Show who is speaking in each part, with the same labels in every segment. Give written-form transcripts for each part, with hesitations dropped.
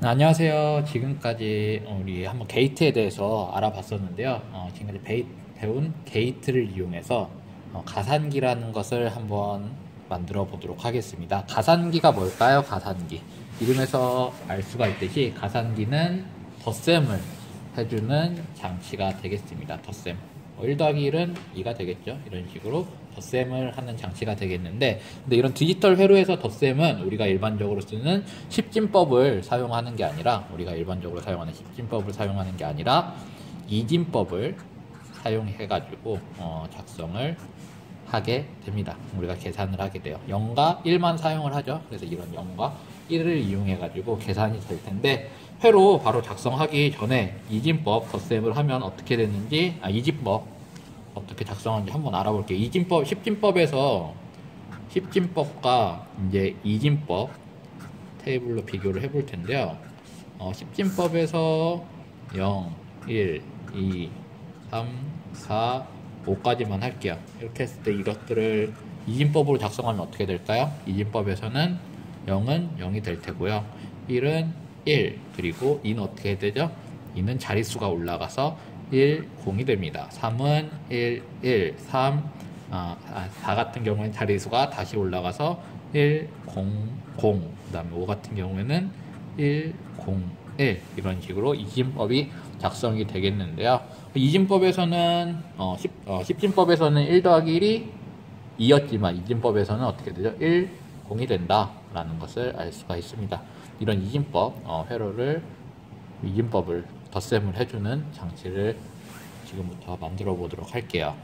Speaker 1: 안녕하세요. 지금까지 우리 한번 게이트에 대해서 알아봤었는데요. 지금까지 배운 게이트를 이용해서 가산기라는 것을 한번 만들어 보도록 하겠습니다. 가산기가 뭘까요? 가산기. 이름에서 알 수가 있듯이 가산기는 덧셈을 해주는 장치가 되겠습니다. 덧셈. 1 더하기 1은 2가 되겠죠. 이런 식으로 덧셈을 하는 장치가 되겠는데, 근데 이런 디지털 회로에서 덧셈은 우리가 일반적으로 쓰는 십진법을 사용하는 게 아니라, 이진법을 사용해가지고 작성을 하게 됩니다. 우리가 계산을 하게 돼요. 0과 1만 사용을 하죠. 그래서 이런 0과 1을 이용해가지고 계산이 될 텐데, 회로 바로 작성하기 전에 이진법 덧셈을 하면 어떻게 되는지, 이진법 어떻게 작성하는지 한번 알아볼게요. 이진법, 십진법과 이제 이진법 테이블로 비교를 해볼 텐데요. 십진법에서 0, 1, 2, 3, 4, 5까지만 할게요. 이렇게 했을 때 이것들을 이진법으로 작성하면 어떻게 될까요? 이진법에서는 0은 0이 될 테고요. 1은 1, 그리고 2는 어떻게 해야 되죠? 2는 자릿수가 올라가서 1, 0이 됩니다. 3은 1, 1, 3, 4 같은 경우에는 자릿수가 다시 올라가서 1, 0, 0, 그 다음에 5 같은 경우에는 1, 0, 1 이런 식으로 이진법이 작성이 되겠는데요. 이진법에서는 십진법에서는 1 더하기 1이 2였지만 이진법에서는 어떻게 되죠? 1, 0이 된다 라는 것을 알 수가 있습니다. 이런 이진법을 덧셈을 해주는 장치를 지금부터 만들어 보도록 할게요.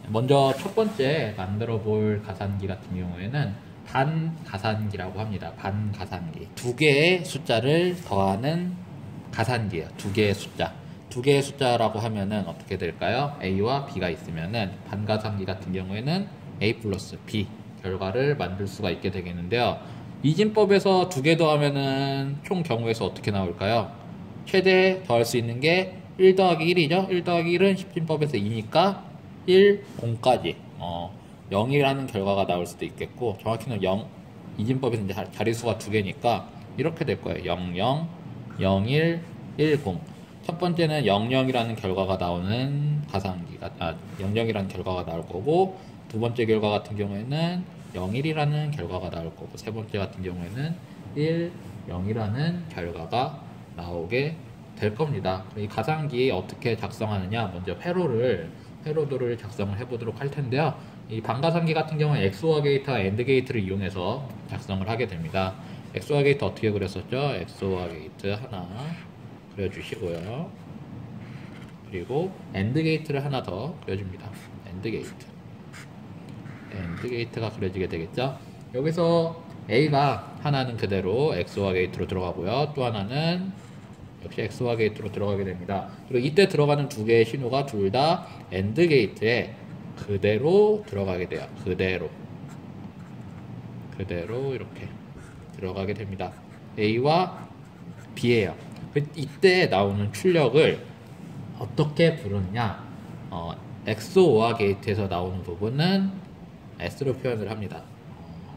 Speaker 1: 먼저 첫 번째 만들어 볼 가산기 같은 경우에는 반가산기라고 합니다. 반가산기. 두 개의 숫자를 더하는 가산기예요. 두 개의 숫자. 두 개의 숫자라고 하면은 어떻게 될까요? A와 B가 있으면은 반가산기 같은 경우에는 A 플러스 B 결과를 만들 수가 있게 되겠는데요. 이진법에서 두 개 더하면은 총 경우에서 어떻게 나올까요? 최대 더할 수 있는 게 1 더하기 1이죠. 1 더하기 1은 십진법에서 2니까 1, 0까지 0이라는 결과가 나올 수도 있겠고, 정확히는 0, 이진법에서 이제 자릿수가 두 개니까 이렇게 될 거예요. 0, 0, 0, 1, 1, 0. 첫 번째는 0, 0이라는 결과가 나오는 가산기가 0, 0이라는 결과가 나올 거고, 두 번째 결과 같은 경우에는 0, 1이라는 결과가 나올 거고, 세 번째 같은 경우에는 1, 0이라는 결과가 나오게 될 겁니다. 이 가산기 어떻게 작성하느냐, 먼저 회로도를 작성을 해보도록 할 텐데요. 이 반가산기 같은 경우는 엑소어 게이트와 엔드 게이트를 이용해서 작성을 하게 됩니다. 엑소어 게이트 어떻게 그렸었죠? 엑소어 게이트 하나 그려주시고요. 그리고 엔드 게이트를 하나 더 그려줍니다. 엔드 게이트가 그려지게 되겠죠. 여기서 A가 하나는 그대로 엑소어 게이트로 들어가고요. 또 하나는 역시 엑소어 게이트로 들어가게 됩니다. 그리고 이때 들어가는 두 개의 신호가 둘 다 엔드 게이트에 그대로 들어가게 돼요. 그대로 이렇게 들어가게 됩니다. A와 B예요. 이때 나오는 출력을 어떻게 부르느냐? 엑소어 게이트에서 나오는 부분은 S로 표현을 합니다.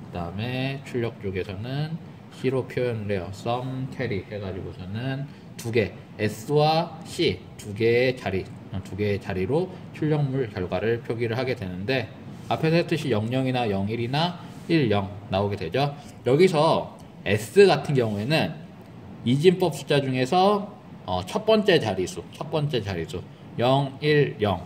Speaker 1: 그 다음에 출력 쪽에서는 C로 표현을 해요. sum, carry 해가지고서는 두 개, S와 C 두 개의 자리로 출력물 결과를 표기를 하게 되는데, 앞에서 했듯이 00이나 01이나 10 나오게 되죠. 여기서 S 같은 경우에는 이진법 숫자 중에서 첫 번째 자리수 0, 1, 0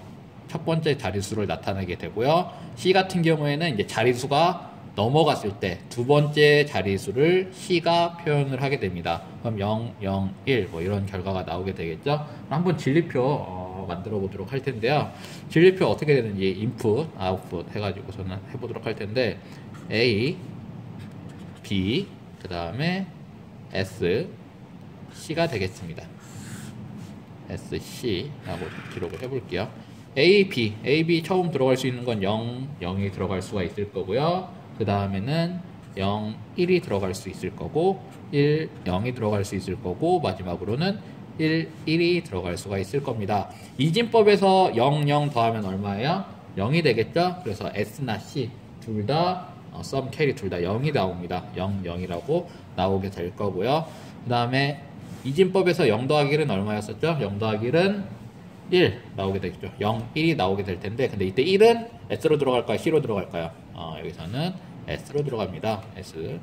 Speaker 1: 첫 번째 자릿수를 나타내게 되고요. C 같은 경우에는 이제 자릿수가 넘어갔을 때 두 번째 자릿수를 C가 표현을 하게 됩니다. 그럼 0, 0, 1 이런 결과가 나오게 되겠죠. 한번 진리표 만들어 보도록 할 텐데요. 진리표 어떻게 되는지 인풋, 아웃풋 해가지고서는 해보도록 할 텐데, A, B, 그 다음에 S, C가 되겠습니다. SC라고 기록을 해볼게요. A, B 처음 들어갈 수 있는 건 0, 0이 들어갈 수가 있을 거고요. 그 다음에는 0, 1이 들어갈 수 있을 거고, 1, 0이 들어갈 수 있을 거고, 마지막으로는 1, 1이 들어갈 수가 있을 겁니다. 이진법에서 0, 0 더하면 얼마예요? 0이 되겠죠? 그래서 S나 C 둘 다 썸, 캐리 둘 다 0이 나옵니다. 0, 0이라고 나오게 될 거고요. 그 다음에 이진법에서 0 더하기 1은 얼마였었죠? 0 더하기 1은 1 나오게 되겠죠. 0, 1이 나오게 될 텐데, 근데 이때 1은 S로 들어갈까요? C로 들어갈까요? 여기서는 S로 들어갑니다. S.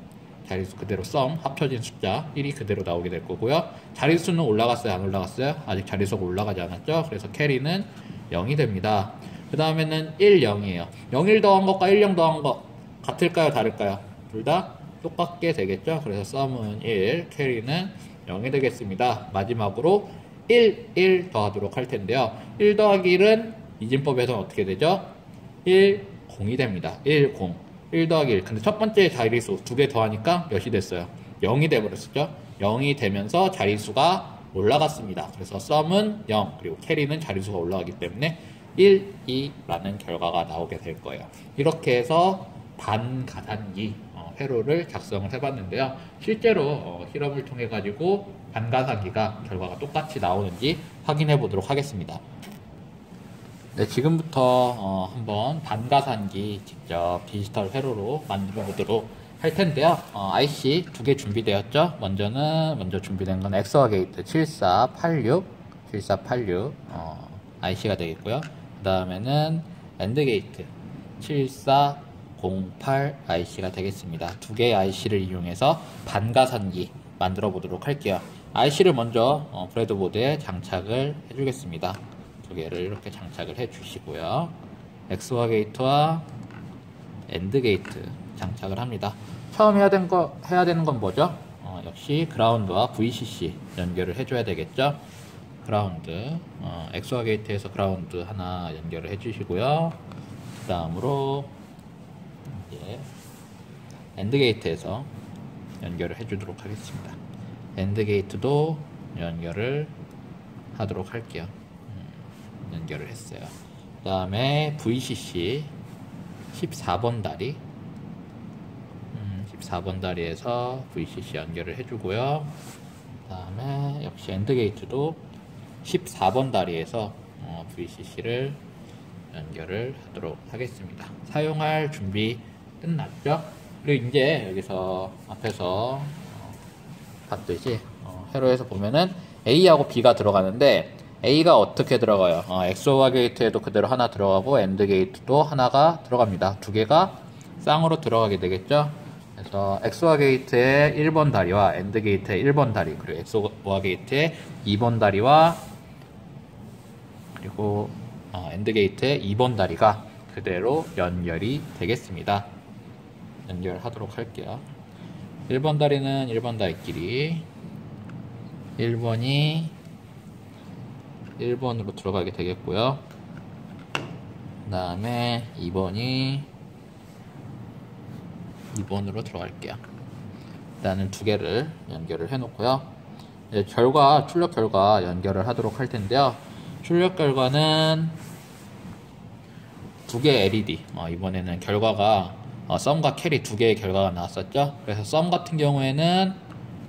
Speaker 1: 자릿수 그대로 썸, 합쳐진 숫자 1이 그대로 나오게 될 거고요. 자릿수는 올라갔어요? 안 올라갔어요? 아직 자릿수가 올라가지 않았죠? 그래서 캐리는 0이 됩니다. 그 다음에는 1, 0이에요. 0, 1 더한 것과 1, 0 더한 것 같을까요? 다를까요? 둘 다 똑같게 되겠죠? 그래서 썸은 1, 캐리는 0이 되겠습니다. 마지막으로 1, 1 더하도록 할 텐데요. 1 더하기 1은 이진법에서는 어떻게 되죠? 1, 0이 됩니다. 1, 0. 1 더하기 1. 근데 첫 번째 자릿수 두 개 더하니까 몇이 됐어요? 0이 돼버렸었죠? 0이 되면서 자릿수가 올라갔습니다. 그래서 썸은 0, 그리고 캐리는 자릿수가 올라가기 때문에 1, 2라는 결과가 나오게 될 거예요. 이렇게 해서 반가산기 회로를 작성을 해봤는데요. 실제로 실험을 통해 가지고 반가산기가 결과가 똑같이 나오는지 확인해 보도록 하겠습니다. 네, 지금부터 한번 반가산기 직접 디지털 회로로 만들어 보도록 할 텐데요. IC 두 개 준비되었죠. 먼저 준비된 건 엑스와 게이트 7486 IC가 되겠고요. 그 다음에는 엔드 게이트 7408 IC가 되겠습니다. 두 개의 IC를 이용해서 반가산기 만들어 보도록 할게요. IC를 먼저 브레드보드에 장착을 해주겠습니다. 두 개를 이렇게 장착을 해 주시고요. 엑스와 게이트와 엔드 게이트 장착을 합니다. 처음 해야 되는 건 뭐죠? 역시 그라운드와 VCC 연결을 해줘야 되겠죠. 그라운드, 엑스와 게이트에서 그라운드 하나 연결을 해주시고요. 그 다음으로 이제 엔드 게이트에서 연결을 해주도록 하겠습니다. 엔드 게이트도 연결을 하도록 할게요. 연결을 했어요. 그 다음에 VCC 14번 다리 14번 다리에서 VCC 연결을 해주고요. 그 다음에 역시 엔드게이트도 14번 다리에서 VCC를 연결을 하도록 하겠습니다. 사용할 준비 끝났죠? 그리고 이제 여기서 앞에서 봤듯이 회로에서 보면은 A하고 B가 들어가는데 A가 어떻게 들어가요? 엑소와 게이트에도 그대로 하나 들어가고 엔드 게이트도 하나가 들어갑니다. 두 개가 쌍으로 들어가게 되겠죠? 그래서 엑소와 게이트의 1번 다리와 엔드 게이트의 1번 다리, 그리고 엑소와 게이트의 2번 다리와 그리고 엔드 게이트의 2번 다리가 그대로 연결이 되겠습니다. 연결하도록 할게요. 1번 다리는 1번 다리끼리 1번이 1번으로 들어가게 되겠고요. 그 다음에 2번이 2번으로 들어갈게요. 일단은 두 개를 연결을 해 놓고요. 이제 출력 결과 연결을 하도록 할 텐데요. 출력 결과는 두 개의 LED, 이번에는 결과가 썸과 캐리 두 개의 결과가 나왔었죠. 그래서 썸 같은 경우에는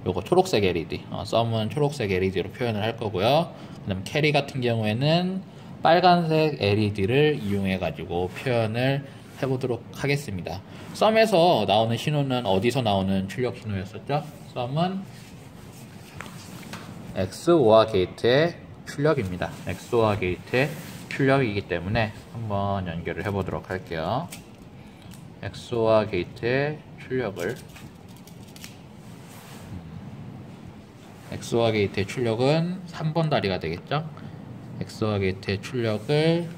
Speaker 1: 요거 초록색 LED, 썸은 초록색 LED로 표현을 할 거고요. 그 다음 캐리 같은 경우에는 빨간색 LED를 이용해 가지고 표현을 해보도록 하겠습니다. 썸에서 나오는 신호는 어디서 나오는 출력 신호였었죠? 썸은 XOR 게이트의 출력입니다. XOR 게이트의 출력이기 때문에 한번 연결을 해보도록 할게요. XOR 게이트의 출력을 XOR 게이트의 출력은 3번 다리가 되겠죠? XOR 게이트의 출력을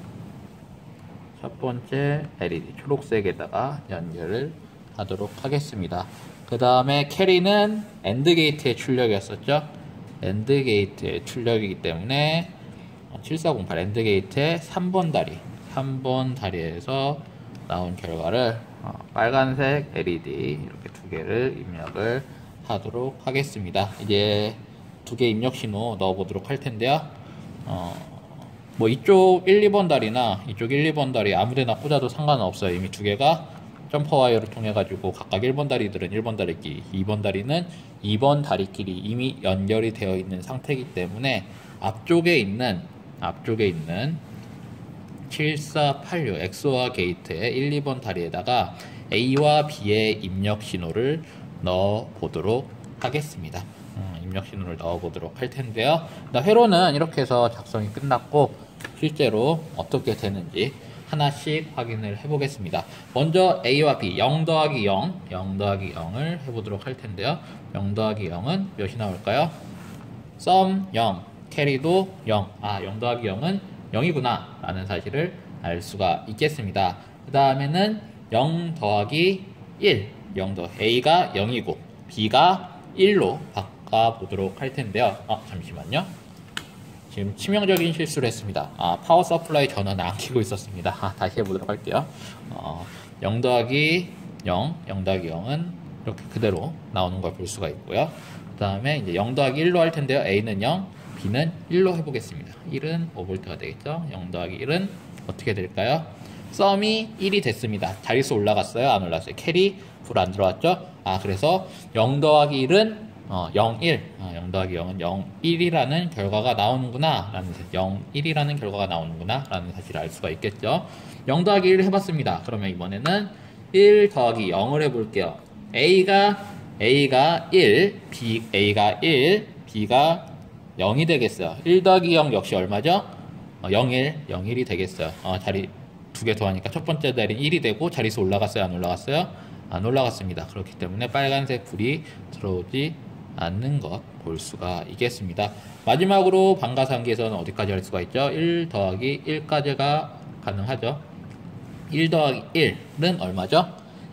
Speaker 1: 첫 번째 LED 초록색에다가 연결을 하도록 하겠습니다. 그 다음에 캐리는 엔드 게이트의 출력이었었죠? 엔드 게이트의 출력이기 때문에 7408 엔드 게이트의 3번 다리에서 나온 결과를 빨간색 LED 이렇게 두 개를 입력을 하도록 하겠습니다. 이제 두 개 입력 신호 넣어 보도록 할 텐데요. 뭐 이쪽 1, 2번 다리나 이쪽 1, 2번 다리 아무데나 꽂아도 상관은 없어요. 이미 두 개가 점퍼 와이어를 통해 가지고 각각 1번 다리들은 1번 다리끼리, 2번 다리는 2번 다리끼리 이미 연결이 되어 있는 상태이기 때문에 앞쪽에 있는 7486 엑소와 게이트의 1, 2번 다리에다가 A와 B의 입력 신호를 넣어 보도록 하겠습니다. 입력 신호를 넣어 보도록 할 텐데요. 회로는 이렇게 해서 작성이 끝났고 실제로 어떻게 되는지 하나씩 확인을 해 보겠습니다. 먼저 A와 B 0 더하기 0, 0 더하기 0을 해보도록 할 텐데요. 0 더하기 0은 몇이 나올까요? sum 0, 캐리도 0. 0 더하기 0은 0이구나 라는 사실을 알 수가 있겠습니다. 그 다음에는 0 더하기 1, 0 더 A가 0이고 B가 1로 바꿔보도록 할 텐데요. 잠시만요. 지금 치명적인 실수를 했습니다. 파워 서플라이 전원을 안 켜고 있었습니다. 다시 해보도록 할게요. 0 더하기 0, 0 더하기 0은 이렇게 그대로 나오는 걸 볼 수가 있고요. 그 다음에 이제 0 더하기 1로 할 텐데요. A는 0, B는 1로 해보겠습니다. 1은 5V가 되겠죠. 0 더하기 1은 어떻게 될까요? 썸이 1이 됐습니다. 자릿수 올라갔어요? 안 올랐어요? 캐리 불 안 들어왔죠? 그래서 0 더하기 1은 0, 1. 0 더하기 0은 0, 1이라는 결과가 나오는구나. 라는 0, 1이라는 결과가 나오는구나. 라는 사실을 알 수가 있겠죠. 0 더하기 1을 해봤습니다. 그러면 이번에는 1 더하기 0을 해볼게요. A가 1, A가 1, B가 0이 되겠어요. 1 더하기 0 역시 얼마죠? 0, 1, 0, 1이 되겠어요. 자리 두 개 더하니까 첫 번째 자리는 1이 되고 자릿수 올라갔어요? 안 올라갔어요? 안 올라갔습니다. 그렇기 때문에 빨간색 불이 들어오지 않는 것 볼 수가 있겠습니다. 마지막으로 반가상기에서는 어디까지 할 수가 있죠? 1 더하기 1까지가 가능하죠. 1 더하기 1은 얼마죠?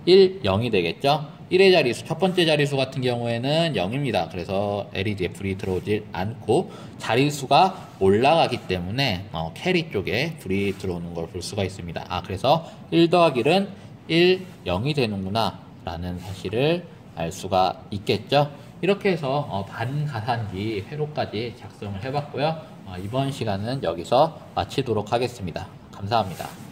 Speaker 1: 1, 0이 되겠죠. 1의 자리수, 첫 번째 자리수 같은 경우에는 0입니다. 그래서 LED에 불이 들어오질 않고 자리수가 올라가기 때문에 캐리 쪽에 불이 들어오는 걸 볼 수가 있습니다. 그래서 1 더하기 1은 1, 0이 되는구나 라는 사실을 알 수가 있겠죠. 이렇게 해서 반가산기 회로까지 작성을 해봤고요. 이번 시간은 여기서 마치도록 하겠습니다. 감사합니다.